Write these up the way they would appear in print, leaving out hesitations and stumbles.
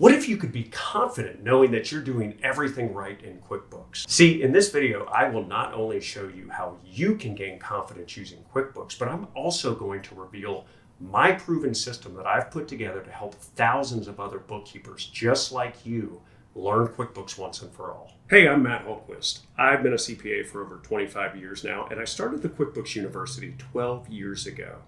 What if you could be confident knowing that you're doing everything right in QuickBooks? See, in this video, I will not only show you how you can gain confidence using QuickBooks, but I'm also going to reveal my proven system that I've put together to help thousands of other bookkeepers just like you learn QuickBooks once and for all. Hey, I'm Matt Holquist. I've been a CPA for over 25 years now, and I started the QuickBooks University 12 years ago,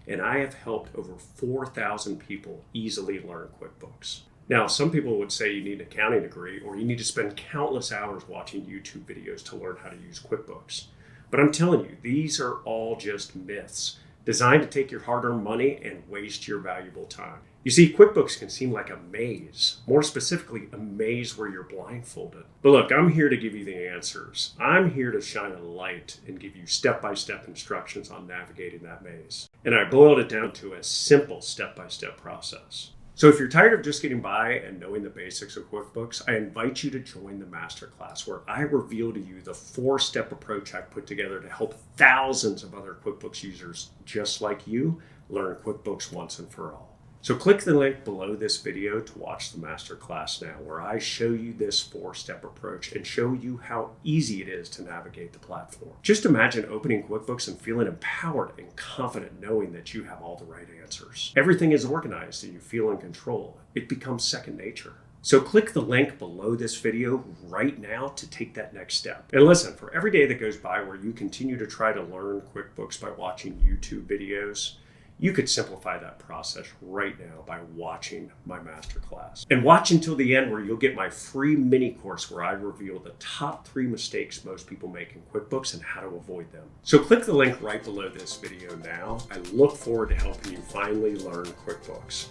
and I have helped over 4,000 people easily learn QuickBooks. Now, some people would say you need an accounting degree or you need to spend countless hours watching YouTube videos to learn how to use QuickBooks. But I'm telling you, these are all just myths designed to take your hard-earned money and waste your valuable time. You see, QuickBooks can seem like a maze, more specifically, a maze where you're blindfolded. But look, I'm here to give you the answers. I'm here to shine a light and give you step-by-step instructions on navigating that maze. And I boiled it down to a simple step-by-step process. So if you're tired of just getting by and knowing the basics of QuickBooks, I invite you to join the masterclass where I reveal to you the 4-step approach I've put together to help thousands of other QuickBooks users just like you learn QuickBooks once and for all. So click the link below this video to watch the masterclass now, where I show you this 4-step approach and show you how easy it is to navigate the platform. Just imagine opening QuickBooks and feeling empowered and confident knowing that you have all the right answers. Everything is organized and you feel in control. It becomes second nature. So click the link below this video right now to take that next step. And listen, for every day that goes by where you continue to try to learn QuickBooks by watching YouTube videos, you could simplify that process right now by watching my masterclass. And watch until the end where you'll get my free mini course where I reveal the top 3 mistakes most people make in QuickBooks and how to avoid them. So click the link right below this video now. I look forward to helping you finally learn QuickBooks.